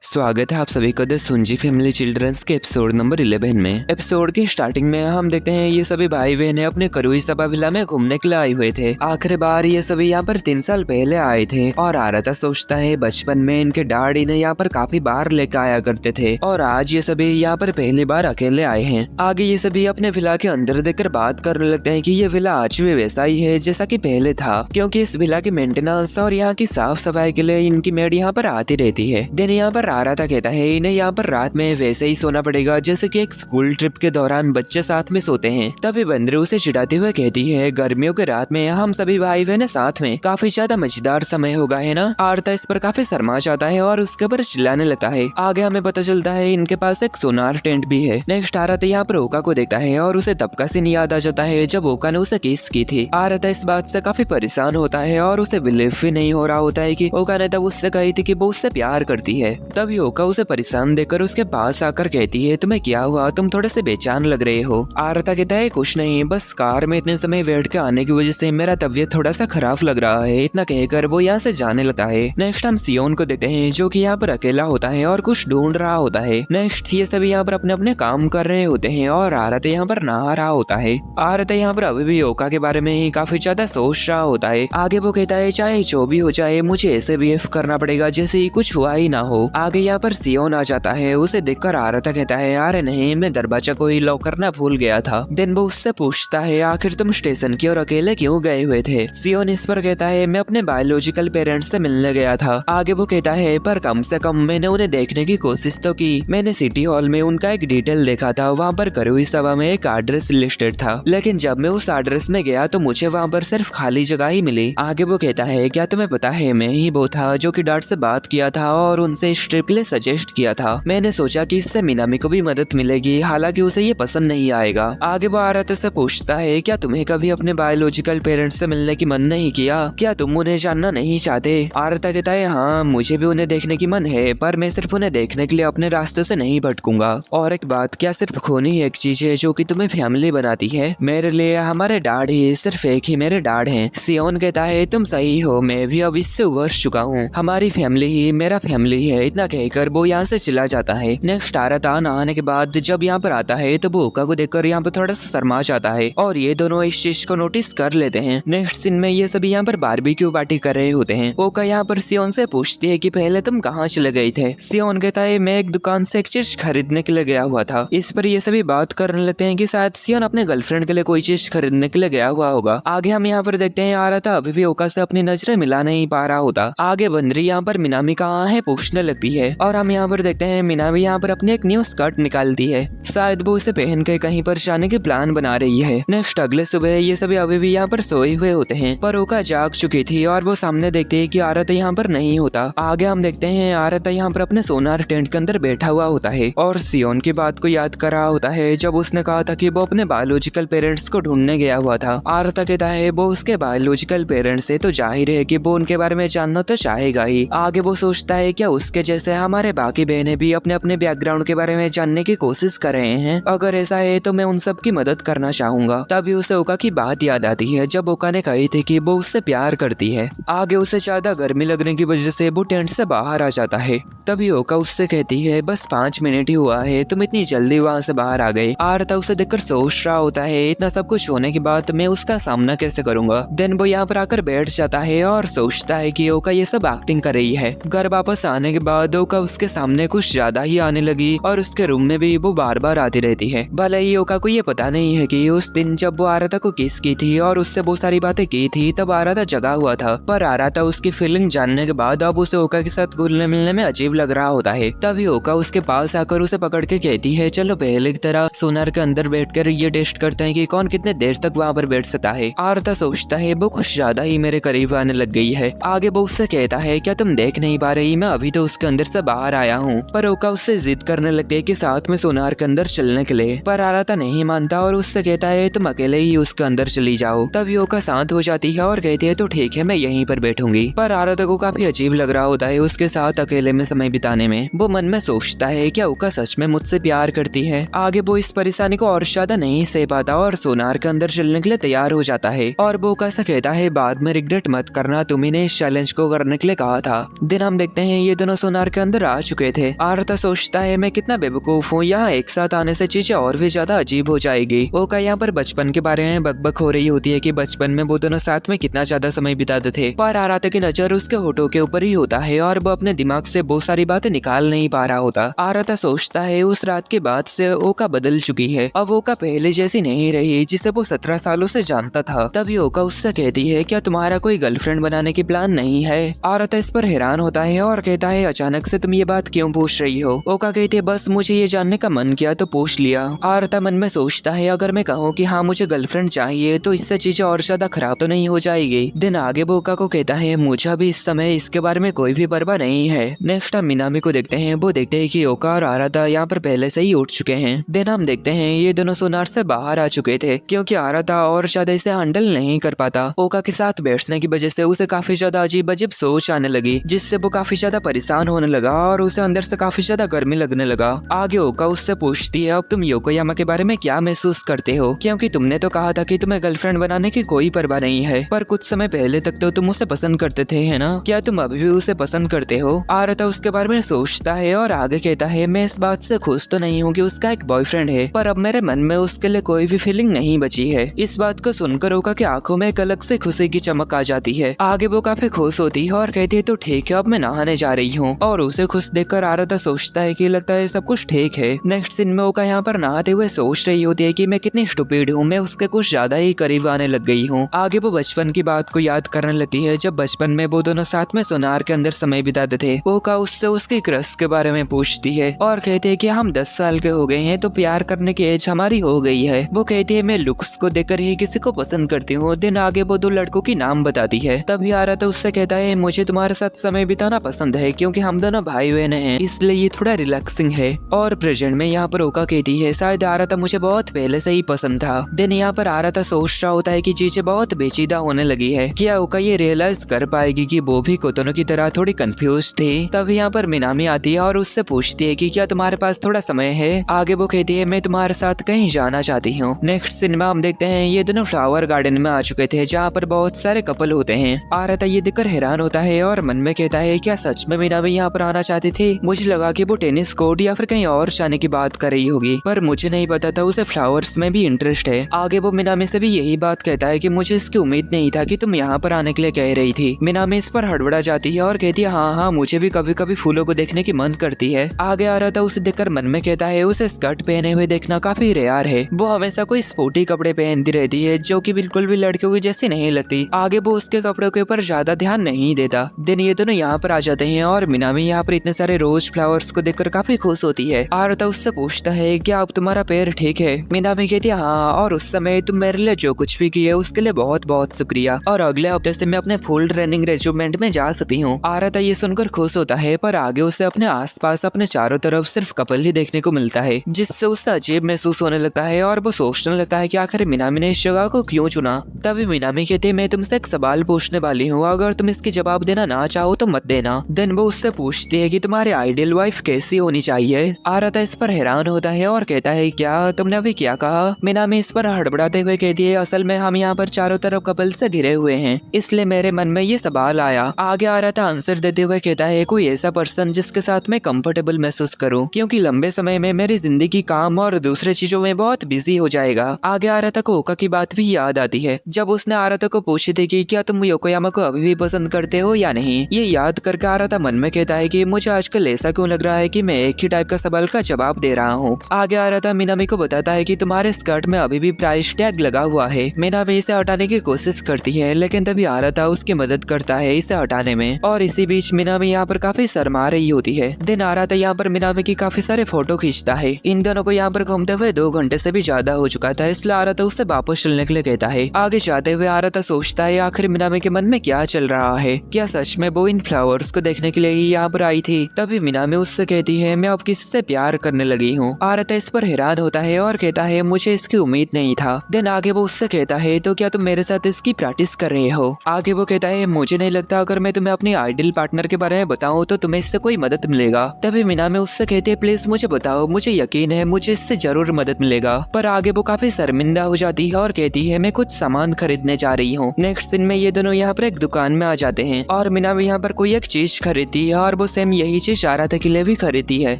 स्वागत है आप सभी का द सुंजी फैमिली चिल्ड्रंस के एपिसोड नंबर 11 में। एपिसोड के स्टार्टिंग में हम देखते हैं ये सभी भाई बहन अपने करुई सभा विला में घूमने के लिए आए हुए थे। आखिरी बार ये सभी यहाँ पर 3 साल पहले आए थे और आरता सोचता है बचपन में इनके डैडी ने यहाँ पर काफी बार लेकर आया करते थे और आज ये सभी यहाँ पर पहली बार अकेले आए हैं। आगे ये सभी अपने विला के अंदर देखकर बात करने लगते हैं कि ये विला आज भी वैसा ही है जैसा कि पहले था, क्योंकि इस विला की मेंटेनेंस और यहाँ की साफ सफाई के लिए इनकी मेड यहाँ पर आती रहती है। दिन यहाँ पर आरता कहता है इन्हें यहाँ पर रात में वैसे ही सोना पड़ेगा जैसे कि एक स्कूल ट्रिप के दौरान बच्चे साथ में सोते हैं। तभी बंदरे उसे चिढ़ाते हुए कहती है गर्मियों के रात में हम सभी भाई बहन साथ में काफी ज्यादा मजेदार समय होगा है ना। आरता इस पर काफी शर्मा जाता है और उसके ऊपर चिल्लाने लगता है। आगे हमें पता चलता है इनके पास एक सोनार टेंट भी है। नेक्स्ट आरता यहाँ पर ओका को देखता है और उसे तब का सीन याद आ जाता है जब ओका ने उसे किस की थी। आरता इस बात से काफी परेशान होता है और उसे बिलीव भी नहीं हो रहा होता है कि ओका ने तब उससे कही थी कि वो उससे प्यार करती है। तभी ओका उसे परेशान देखकर उसके पास आकर कहती है तुम्हें क्या हुआ, तुम थोड़े से बेचैन लग रहे हो। आरता कहता है कुछ नहीं, बस कार में इतने समय वेट के आने की वजह से मेरा तबीयत थोड़ा सा खराब लग रहा है। इतना कहकर वो यहाँ से जाने लगता है। नेक्स्ट हम सियोन को देखते हैं जो कि यहाँ पर अकेला होता है और कुछ ढूंढ रहा होता है। नेक्स्ट ये सभी यहाँ पर अपने अपने काम कर रहे होते हैं और आरता यहाँ पर नहा रहा होता है। आरता यहाँ पर अभी भी ओका के बारे में ही काफी ज्यादा सोच रहा होता है। आगे वो कहता है चाहे जो भी हो जाए मुझे ऐसे बिहेव करना पड़ेगा जैसे ही कुछ हुआ ही ना हो। आगे यहाँ पर सियोन आ जाता है। उसे देखकर आरता कहता है अरे नहीं, मैं दरवाजा को ही लॉक करना भूल गया था। दिन वो उससे पूछता है आखिर तुम स्टेशन की ओर अकेले क्यों गए हुए थे। सियोन इस पर कहता है मैं अपने बायोलॉजिकल पेरेंट्स से मिलने गया था। आगे वो कहता है पर कम से कम मैंने उन्हें देखने की कोशिश तो की। मैंने सिटी हॉल में उनका एक डिटेल देखा था, वहाँ पर करुई सभा में एक एड्रेस लिस्टेड था, लेकिन जब मैं उस एड्रेस में गया तो मुझे वहाँ पर सिर्फ खाली जगह ही मिली। आगे वो कहता है क्या तुम्हें पता है मैं ही वो था जो कि डैड से बात किया था और उनसे इस ट्रिप के लिए सजेस्ट किया था। मैंने सोचा कि इससे मिनामी को भी मदद मिलेगी, हालांकि उसे ये पसंद नहीं आएगा। आगे वो आरता से पूछता है क्या तुम्हें कभी अपने बायोलॉजिकल पेरेंट्स से मिलने की मन नहीं किया, क्या तुम उन्हें जानना नहीं चाहते। आरता कहता है हाँ मुझे भी उन्हें देखने की मन है, पर मैं सिर्फ उन्हें देखने के लिए अपने रास्ते से नहीं भटकूंगा। और एक बात, क्या सिर्फ खून ही एक चीज है जो कि तुम्हें फैमिली बनाती है। मेरे लिए हमारे डैड ही, सिर्फ एक ही मेरे डैड हैं। सियोन कहता है तुम सही हो, मैं भी अब इससे उबर चुका हूँ, हमारी फैमिली ही मेरा फैमिली है। इतना कहकर वो यहाँ से चला जाता है। नेक्स्ट आरता नहाने के बाद जब यहाँ पर आता है तो वो ओका को देखकर यहाँ पर थोड़ा सा शर्मा जाता है और ये दोनों इस चीज को नोटिस कर लेते हैं। नेक्स्ट सीन में ये सभी यहाँ पर बारबेक्यू पार्टी कर रहे होते हैं। ओका यहाँ पर सियोन से पूछती है कि पहले तुम कहाँ चले गए थे। सियोन कहता है मैं एक दुकान से एक चीज खरीदने के लिए गया हुआ था। इस पर ये सभी बात करने लगते हैं कि शायद सियोन अपने गर्लफ्रेंड के लिए कोई चीज खरीदने के लिए गया हुआ होगा। आगे हम यहाँ पर देखते हैं आरता अभी भी ओका से अपनी नजरें मिला नहीं पा रहा होता। आगे बंदरी यहाँ पर मिनामी कहाँ है पूछने लगती है और हम यहाँ पर देखते हैं मिनामी यहाँ पर अपनी एक न्यू स्कर्ट निकालती है, शायद वो उसे पहन के कहीं पर जाने की प्लान बना रही है। नेक्स्ट अगले सुबह ये सभी अभी भी यहाँ पर सोए हुए होते हैं, पर ओका जाग चुकी थी और वो सामने देखते हैं कि आरता यहाँ पर नहीं होता। आगे हम देखते हैं आरता यहाँ पर अपने सोनार टेंट के अंदर बैठा हुआ होता है और सियोन की बात को याद कर रहा होता है जब उसने कहा था कि वो अपने बायोलॉजिकल पेरेंट्स को ढूंढने गया हुआ था। आरता कहता है वो उसके बायोलॉजिकल पेरेंट्स है तो जाहिर है कि वो उनके बारे में जानना तो चाहेगा ही। आगे वो सोचता है क्या उसके जैसे हमारे बाकी बहनें भी अपने अपने बैकग्राउंड के बारे में जानने की कोशिश कर रहे हैं, अगर ऐसा है तो मैं उन सब की मदद करना चाहूंगा। तभी उसे ओका की बात याद आती है जब ओका ने कही थी कि वो उससे प्यार करती है। आगे उसे ज्यादा गर्मी लगने की वजह से वो टेंट से बाहर आ जाता है। तभी ओका उससे कहती है बस 5 मिनट ही हुआ है, तुम इतनी जल्दी वहाँ से बाहर आ गए। आरता उसे देखकर सोच रहा होता है इतना सब कुछ होने के बाद मैं उसका सामना कैसे करूंगा। देन वो यहाँ पर आकर बैठ जाता है और सोचता है कि ओका ये सब एक्टिंग कर रही है। घर वापस आने के बाद ओका उसके सामने कुछ ज्यादा ही आने लगी और उसके रूम में भी वो बार बार आती रहती है। भले ही ओका को ये पता नहीं है कि उस दिन जब वो आरता को किस की थी और उससे बहुत सारी बातें की थी तब आरता जगा हुआ था, पर आरता उसकी फीलिंग जानने के बाद अब उसे ओका के साथ घुलने मिलने में अजीब लग रहा होता है। तभी ओका उसके पास आकर उसे पकड़ के कहती है चलो पहले की तरह सोनार के अंदर बैठकर ये टेस्ट करते हैं कि कौन कितने देर तक वहाँ पर बैठ सकता है। आरता सोचता है वो कुछ ज्यादा ही मेरे करीब आने लग गई है। आगे वो उससे कहता है क्या तुम देख नहीं पा रही, मैं अभी तो उसके अंदर से बाहर आया हूँ। पर ओका उससे जिद करने लगती है कि साथ में सोनार के अंदर चलने के लिए, पर आरता नहीं मानता और उससे कहता है तुम अकेले ही उसके अंदर चली जाओ। तभी ओका शांत हो जाती है और कहती है तो ठीक है मैं यहीं पर बैठूंगी। पर आरता को काफी अजीब लग रहा होता है उसके साथ अकेले में समय बिताने में। वो मन में सोचता है क्या ओका सच में मुझसे प्यार करती है। आगे वो इस परेशानी को और ज्यादा नहीं सह पाता और सोनार के अंदर चलने के लिए तैयार हो जाता है और वो ओका से कहता है बाद में रिग्रेट मत करना, तुम्ही ने इस चैलेंज को करने के लिए कहा था। दिन हम देखते हैं ये दोनों सोनार सोनार के अंदर आ चुके थे। आरता सोचता है मैं कितना बेवकूफ हूँ, यहाँ एक साथ आने से चीजें और भी ज्यादा अजीब हो जाएगी। ओका यहाँ पर बचपन के बारे में बकबक हो रही होती है कि बचपन में वो दोनों साथ में कितना ज्यादा समय बिताते थे, पर आरता की नजर उसके होठों के ऊपर ही होता है और वो अपने दिमाग से बहुत सारी बातें निकाल नहीं पा रहा होता। आरता सोचता है उस रात के बाद से ओका बदल चुकी है, अब ओका पहले जैसी नहीं रही जिसे वो 17 सालों से जानता था। तभी ओका उससे कहती है क्या तुम्हारा कोई गर्लफ्रेंड बनाने की प्लान नहीं है? आरता इस पर हैरान होता है और कहता है अचानक से तुम ये बात क्यों पूछ रही हो? ओका कहती है बस मुझे ये जानने का मन किया तो पूछ लिया। आरता मन में सोचता है अगर मैं कहूँ कि हाँ मुझे गर्लफ्रेंड चाहिए तो इससे चीजें और ज्यादा खराब तो नहीं हो जाएगी। दिन आगे वो ओका को कहता है मुझे अभी इस समय इसके बारे में कोई भी परवाह नहीं है। नेक्स्ट हम मिनामी को देखते हैं। वो देखते हैं कि ओका और आरता यहाँ पर पहले से ही उठ चुके हैं। दिन हम देखते हैं ये दोनों सोनार से बाहर आ चुके थे क्योंकि आरता और ज्यादा इसे हैंडल नहीं कर पाता। ओका के साथ बैठने की वजह से उसे काफी ज्यादा अजीब अजीब सोच आने लगी जिससे वो काफी ज्यादा परेशान होने लगा और उसे अंदर से काफी ज्यादा गर्मी लगने लगा। आगे ओका उससे पूछती है अब तुम योकोयामा के बारे में क्या महसूस करते हो, क्योंकि तुमने तो कहा था कि तुम्हें गर्लफ्रेंड बनाने की कोई परवाह नहीं है, पर कुछ समय पहले तक तो तुम उसे पसंद करते थे है ना, क्या तुम अभी भी उसे पसंद करते हो? आरता उसके बारे में सोचता है और आगे कहता है मैं इस बात से खुश तो नहीं हूँ कि उसका एक बॉयफ्रेंड है, पर अब मेरे मन में उसके लिए कोई भी फीलिंग नहीं बची है। इस बात को सुनकर ओका की आंखों में एक अलग से खुशी की चमक आ जाती है। आगे वो काफी खुश होती है और कहती है तो ठीक है अब मैं नहाने जा रही हूँ, और उसे खुश देखकर आरता सोचता है कि लगता है सब कुछ ठीक है। नेक्स्ट सीन में ओका यहाँ पर नहाते हुए सोच रही होती है कि मैं कितनी स्टूपिड हूँ, मैं उसके कुछ ज्यादा ही करीब आने लग गई हूँ। आगे वो बचपन की बात को याद करने लगती है जब बचपन में वो दोनों साथ में सोनार के अंदर समय बिताते थे। ओका उससे उसकी क्रश के बारे में पूछती है और कहती है कि हम 10 साल के हो गए हैं तो प्यार करने की एज हमारी हो गई है। वो कहती है मैं लुक्स को देखकर ही किसी को पसंद करती हूँ। दिन आगे वो 2 लड़कों की नाम बताती है। तभी आरता उससे कहता है मुझे तुम्हारे साथ समय बिताना पसंद है क्योंकि हम दोनों भाई बहन हैं, इसलिए ये थोड़ा रिलैक्सिंग है। और प्रेजेंट में यहाँ पर ओका कहती है शायद आरता मुझे बहुत पहले से ही पसंद था। दिन यहाँ पर आरता सोच रहा होता है कि चीजें बहुत पेचीदा होने लगी है, क्या ओका ये रियलाइज कर पाएगी कि वो भी कोतोनो की तरह थोड़ी कंफ्यूज थी। तब यहाँ पर मिनामी आती है और उससे पूछती है कि क्या तुम्हारे पास थोड़ा समय है? आगे वो कहती है मैं तुम्हारे साथ कहीं जाना चाहती हूँ। नेक्स्ट सिनेमा हम देखते हैं ये दोनों फ्लावर गार्डन में आ चुके थे जहाँ पर बहुत सारे कपल होते हैं। आरता ये देखकर हैरान होता है और मन में कहता है क्या सच में मिनामी यहाँ पर आना चाहती थी? मुझे लगा कि वो टेनिस कोर्ट या फिर कहीं और जाने की बात कर रही होगी, पर मुझे नहीं पता था उसे फ्लावर्स में भी इंटरेस्ट है। आगे वो मिनामी से भी यही बात कहता है कि मुझे इसकी उम्मीद नहीं था कि तुम यहाँ पर आने के लिए कह रही थी। मिनामी इस पर हड़बड़ा जाती है और कहती है हाँ मुझे भी कभी कभी फूलों को देखने की मन करती है। आगे आरता उसे देखकर मन में कहता है उसे स्कर्ट पहने हुए देखना काफी रेयर है, वो हमेशा कोई स्पोर्टी कपड़े पहनती रहती है जो कि बिल्कुल भी लड़कियों की जैसी नहीं लगती। आगे वो उसके कपड़ों के ऊपर ज्यादा ध्यान नहीं देता। दिन ये दोनों यहाँ पर आ जाते हैं और मिनामी यहाँ पर इतने सारे रोज फ्लावर्स को देखकर काफी खुश होती है। आरता उससे पूछता है क्या अब तुम्हारा पैर ठीक है? मिनामी कहती है हाँ, और उस समय तुम मेरे लिए जो कुछ भी किए उसके लिए बहुत बहुत शुक्रिया, और अगले हफ्ते से मैं अपने फुल ट्रेनिंग रेजिमेंट में जा सकती हूँ। आरता ये सुनकर खुश होता है, पर आगे उसे अपने आसपास अपने चारों तरफ सिर्फ कपल ही देखने को मिलता है जिससे उसे अजीब महसूस होने लगता है और वो सोचने लगता है कि आखिर मिनामी ने इस जगह को क्यों चुना। तभी मिनामी कहती है मैं तुमसे एक सवाल पूछने वाली हूँ, अगर तुम इसकी जवाब देना ना चाहो तो मत देना। देन वो उससे पूछती है कि तुम्हारी आइडियल वाइफ कैसी होनी चाहिए। आरता इस पर हैरान होता है और कहता है क्या तुमने अभी क्या कहा? मिनामी इस पर हड़बड़ाते हुए कहती है असल में हम यहाँ पर चारों तरफ कपल से घिरे हुए हैं, इसलिए मेरे मन में ये सवाल आया। आगे आरता आंसर देते हुए कहता है कोई ऐसा पर्सन जिसके साथ मैं कंफर्टेबल महसूस करूं, क्योंकि लंबे समय में मेरी जिंदगी काम और दूसरे चीजों में बहुत बिजी हो जाएगा। आगे आरता को ओका की बात भी याद आती है जब उसने आरता को पूछी थी कि क्या तुम योकोयामा को अभी भी पसंद करते हो या नहीं। ये याद करके आरता मन में कहता है कि मुझे आजकल ऐसा क्यों लग रहा है कि मैं एक ही टाइप का सवाल का जवाब दे रहा हूँ। आगे आरता मिनामी को बताता है कि तुम्हारे स्कर्ट में अभी भी प्राइस टैग लगा हुआ है। मिनामी इसे हटाने की कोशिश करती है लेकिन तभी आरता उसकी मदद करता है इसे हटाने में, और इसी बीच मिनामी यहाँ पर काफी शर्मा रही होती है। दिन आरता यहाँ पर मिनामी की काफी सारे फोटो खींचता है। इन दोनों को यहाँ पर घूमते हुए 2 घंटे से भी ज्यादा हो चुका था, इसलिए आरता उससे वापस चलने के लिए कहता है। आगे जाते हुए आरता सोचता है आखिर मिनामी के मन में क्या चल रहा है, क्या सच में वो इन फ्लावर्स को देखने के लिए ही यहाँ पर आई थी। तभी मिनामी उससे कहती है मैं अब किसी से प्यार करने लगी हूँ। आरता इस पर हैरान होता है और कहता है मुझे इसकी उम्मीद नहीं था। दिन आगे वो उससे कहता है तो क्या तुम मेरे साथ इसकी प्रैक्टिस कर रहे हो? आगे वो कहता है मुझे नहीं लगता अगर मैं तुम्हें अपनी आइडियल पार्टनर के बारे में बताऊं तो तुम्हें इससे कोई मदद मिलेगा। तभी मिनामी उससे कहती है प्लीज मुझे बताओ, मुझे यकीन है मुझे इससे जरूर मदद मिलेगा। पर आगे वो काफी शर्मिंदा हो जाती है और कहती है मैं कुछ सामान खरीदने जा रही हूँ। नेक्स्ट दिन में ये दोनों यहाँ पर एक दुकान में आ जाते हैं और मिनामी यहाँ पर कोई एक चीज खरीदती है और वो सेम यही चीज आराता के लिए भी खरीदती है।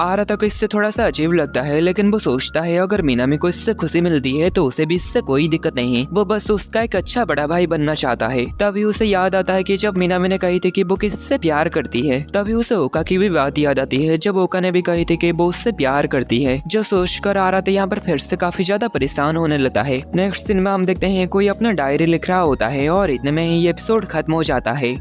आराता को इससे थोड़ा सा अजीब लगता है, लेकिन वो सोचता है अगर मीनामी को इससे खुशी मिलती है तो उसे भी इससे कोई दिक्कत नहीं, वो बस उसका एक अच्छा बड़ा भाई बनना चाहता है। तभी उसे याद आता है कि जब मीनामी ने कही थी कि वो किससे प्यार करती है, तभी उसे ओका की भी बात याद आती है जब ओका ने भी कही थी कि वो उससे प्यार करती है। जो सोचकर आराता यहाँ पर फिर से काफी ज्यादा परेशान होने लगता है। नेक्स्ट सीन में हम देखते हैं कोई अपना डायरी लिख रहा होता है और इतने में ही एपिसोड खत्म हो जाता है।